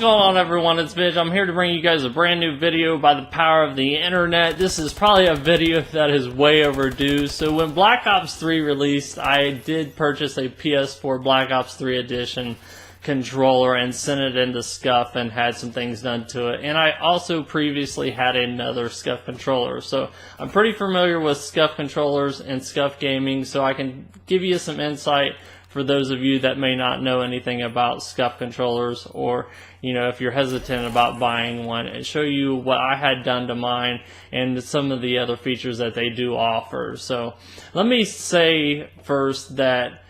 going on, everyone? It's Midge. I'm here to bring you guys a brand new video by the power of the internet. This is probably a video that is way overdue. So when Black Ops 3 released, I did purchase a PS4 Black Ops 3 Edition controller and sent it into SCUF and had some things done to it. And I also previously had another SCUF controller. So I'm pretty familiar with SCUF controllers and SCUF gaming, so I can give you some insight for those of you that may not know anything about SCUF controllers, or if you're hesitant about buying one, and show you what I had done to mine and some of the other features that they do offer. So let me say first that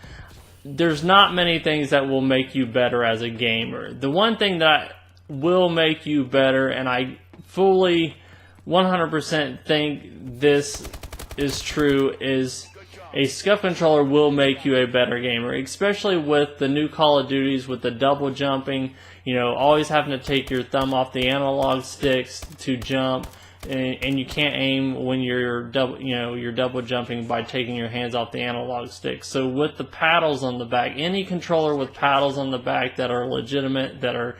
there's not many things that will make you better as a gamer. The one thing that will make you better, and I fully 100% think this is true, is a SCUF controller will make you a better gamer, especially with the new Call of Duties with the double jumping, always having to take your thumb off the analog sticks to jump, and you can't aim when you're double jumping by taking your hands off the analog sticks. So with the paddles on the back, any controller with paddles on the back that are legitimate, that are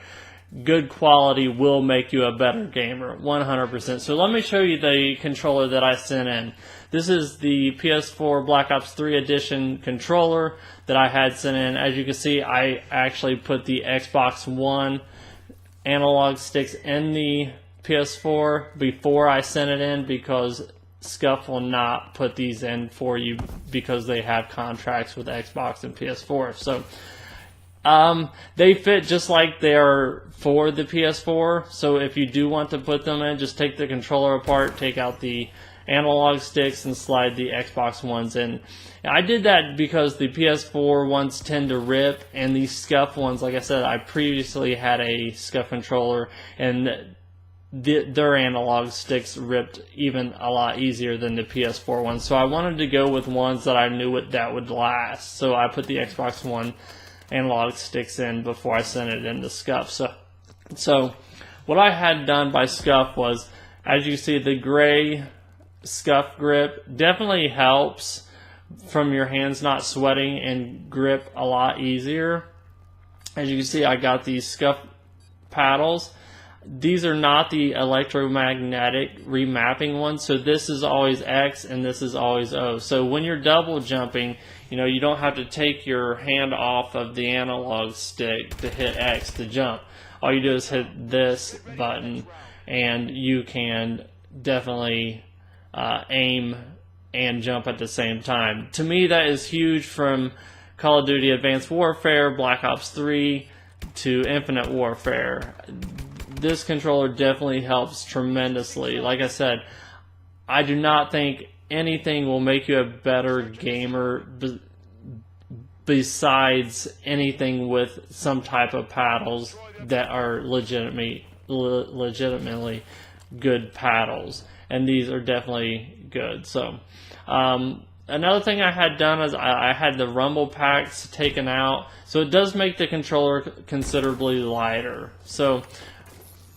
good quality, will make you a better gamer, 100%. So let me show you the controller that I sent in. This is the PS4 Black Ops 3 Edition controller that I had sent in. As you can see, I actually put the Xbox One analog sticks in the PS4 before I sent it in, because SCUF will not put these in for you because they have contracts with Xbox and PS4. So they fit just like they are for the PS4. So if you do want to put them in, just take the controller apart, take out the analog sticks, and slide the Xbox ones in. I did that because the PS4 ones tend to rip, and these SCUF ones, like I said, I previously had a SCUF controller, and their analog sticks ripped even a lot easier than the PS4 ones. So I wanted to go with ones that I knew that would last. So I put the Xbox One analog sticks in before I sent it into SCUF. So what I had done by SCUF was, as you see, the gray SCUF grip definitely helps from your hands not sweating and grip a lot easier. As you can see, I got these SCUF paddles. These are not the electromagnetic remapping ones, so this is always X and this is always O. So when you're double jumping, you don't have to take your hand off of the analog stick to hit X to jump. All you do is hit this button, and you can definitely aim and jump at the same time. To me, that is huge, from Call of Duty Advanced Warfare, Black Ops 3 to Infinite Warfare. This controller definitely helps tremendously. Like I said, I do not think anything will make you a better gamer besides anything with some type of paddles that are legitimately good paddles. And these are definitely good. So another thing I had done is I had the rumble packs taken out, so it does make the controller considerably lighter. So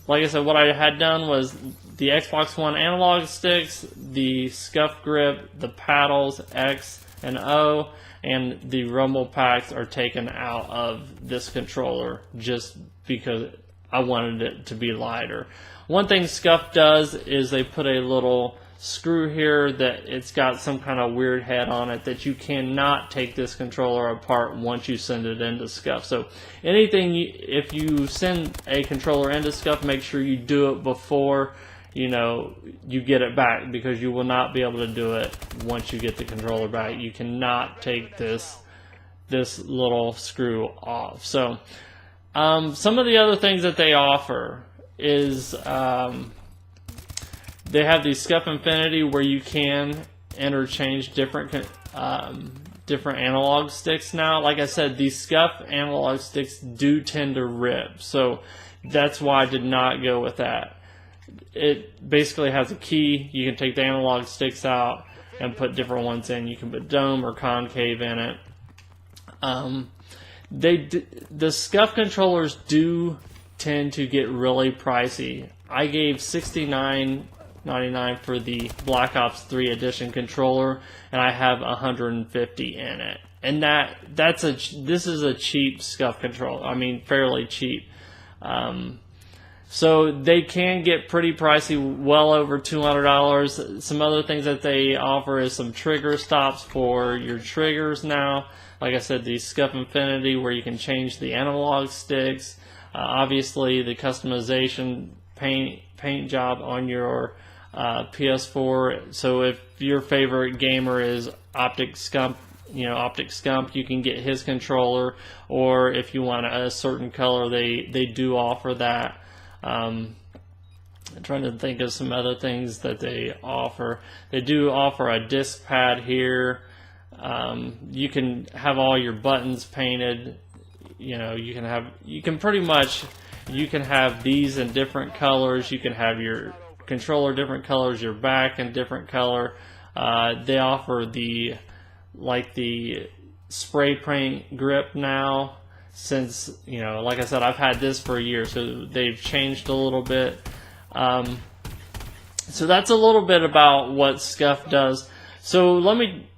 like I said, what I had done was the Xbox One analog sticks, the SCUF grip, the paddles X and O, and the rumble packs are taken out of this controller just because I wanted it to be lighter. One thing SCUF does is they put a little screw here that it's got some kind of weird head on it that you cannot take this controller apart once you send it into SCUF. So if you send a controller into SCUF, make sure you do it before you get it back, because you will not be able to do it once you get the controller back. You cannot take this little screw off. So some of the other things that they offer is they have the SCUF Infinity, where you can interchange different analog sticks now. Like I said, these SCUF analog sticks do tend to rip, so that's why I did not go with that. It basically has a key. You can take the analog sticks out and put different ones in. You can put dome or concave in it. The SCUF controllers do tend to get really pricey. I gave $69.99 for the Black Ops 3 Edition controller, and I have $150 in it. And this is a cheap SCUF controller. I mean, fairly cheap. So they can get pretty pricey, well over $200. Some other things that they offer is some trigger stops for your triggers now. Like I said, the SCUF Infinity, where you can change the analog sticks. Obviously, the customization paint job on your PS4. So if your favorite gamer is Optic Scump, you can get his controller. Or if you want a certain color, they do offer that. I'm trying to think of some other things that they offer. They do offer a disc pad here. You can have all your buttons painted. You can have these in different colors. You can have your controller different colors, your back in different color. They offer the spray paint grip now. Since, like I said, I've had this for a year, so they've changed a little bit. So that's a little bit about what SCUF does. So let me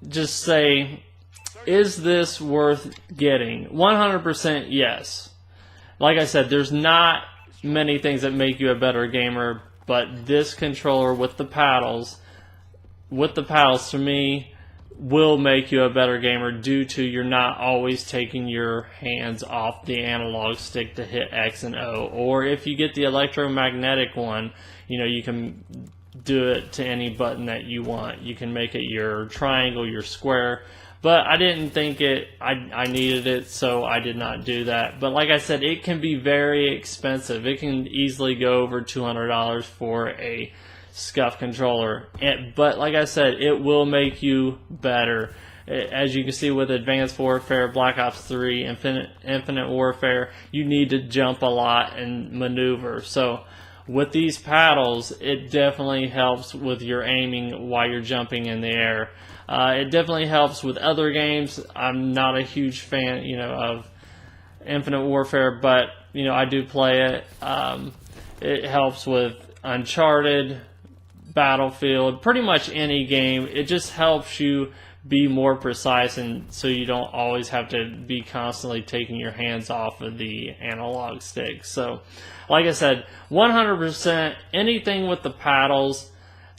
just say, is this worth getting? 100% yes. Like I said, there's not many things that make you a better gamer, but this controller with the paddles to me, will make you a better gamer due to you're not always taking your hands off the analog stick to hit X and O. Or if you get the electromagnetic one, you can do it to any button that you want. You can make it your triangle, your square. But I didn't think I needed it, so I did not do that. But like I said, it can be very expensive. It can easily go over $200 for a SCUF controller, but like I said, it will make you better. As you can see with Advanced Warfare, Black Ops 3, Infinite Warfare, you need to jump a lot and maneuver. So with these paddles, it definitely helps with your aiming while you're jumping in the air. It definitely helps with other games. I'm not a huge fan, of Infinite Warfare, but I do play it. It helps with Uncharted, Battlefield, pretty much any game. It just helps you be more precise, and so you don't always have to be constantly taking your hands off of the analog stick. So like I said, 100% anything with the paddles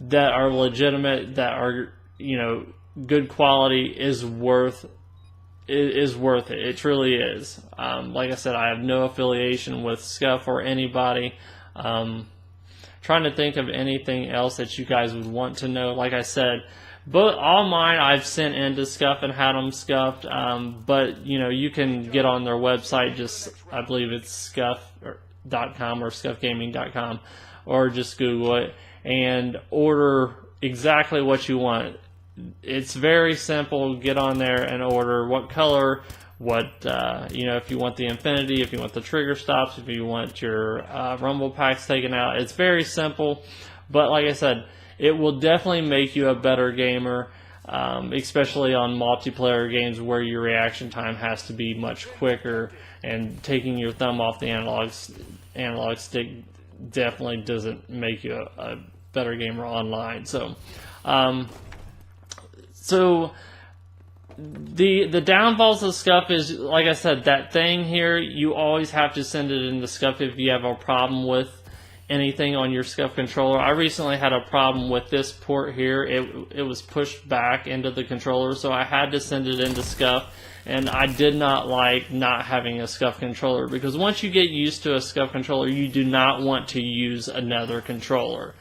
that are legitimate, that are good quality, is worth it. It truly is. Like I said, I have no affiliation with SCUF or anybody. Trying to think of anything else that you guys would want to know. Like I said, but all mine I've sent into SCUF and had them scuffed. But you can get on their website. I believe it's SCUF.com or SCUFgaming.com, or just Google it and order exactly what you want. It's very simple. Get on there and order what color. If you want the Infinity, if you want the trigger stops, if you want your rumble packs taken out, it's very simple. But like I said, it will definitely make you a better gamer, especially on multiplayer games where your reaction time has to be much quicker, and taking your thumb off the analog stick definitely doesn't make you a better gamer online. So the downfalls of SCUF is, like I said, that thing here, you always have to send it into SCUF if you have a problem with anything on your SCUF controller. I recently had a problem with this port here. It was pushed back into the controller, so I had to send it into SCUF, and I did not like not having a SCUF controller, because once you get used to a SCUF controller, you do not want to use another controller.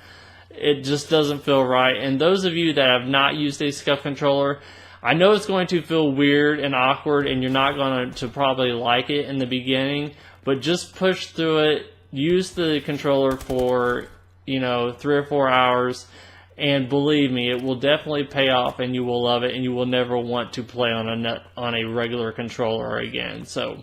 It just doesn't feel right. And those of you that have not used a SCUF controller, I know it's going to feel weird and awkward, and you're not going to probably like it in the beginning, but just push through it. Use the controller for 3 or 4 hours, and believe me, it will definitely pay off, and you will love it, and you will never want to play on a regular controller again. So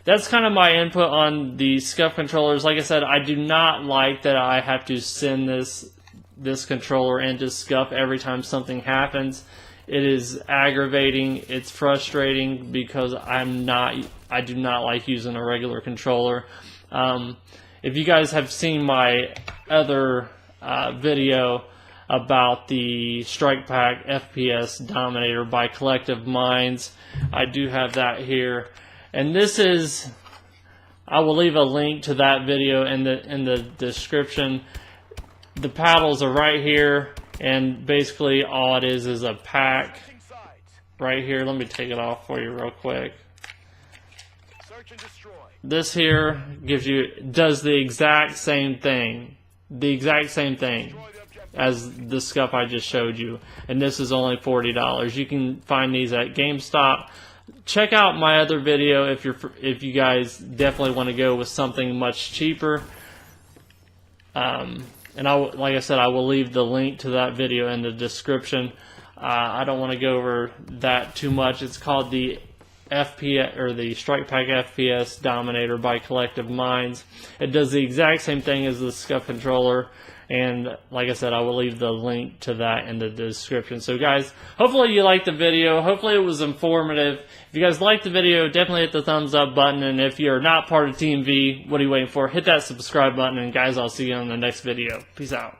that's kind of my input on the SCUF controllers. Like I said, I do not like that I have to send this controller into SCUF every time something happens. It is aggravating. It's frustrating because I do not like using a regular controller. If you guys have seen my other video about the Strike Pack FPS Dominator by Collective Minds, I do have that here. And this is, I will leave a link to that video in the description. The paddles are right here, and basically all it is a pack right here. Let me take it off for you real quick. This here does the exact same thing. As the SCUF I just showed you, and this is only $40. You can find these at GameStop. Check out my other video if you guys definitely want to go with something much cheaper. And like I said, I will leave the link to that video in the description. I don't want to go over that too much. It's called the FPS, or the Strike Pack FPS Dominator by Collective Minds. It does the exact same thing as the SCUF controller, and like I said, I will leave the link to that in the description. So guys, hopefully you liked the video. Hopefully it was informative. If you guys liked the video, definitely hit the thumbs up button, and if you're not part of Team V, what are you waiting for? Hit that subscribe button, and guys, I'll see you on the next video. Peace out.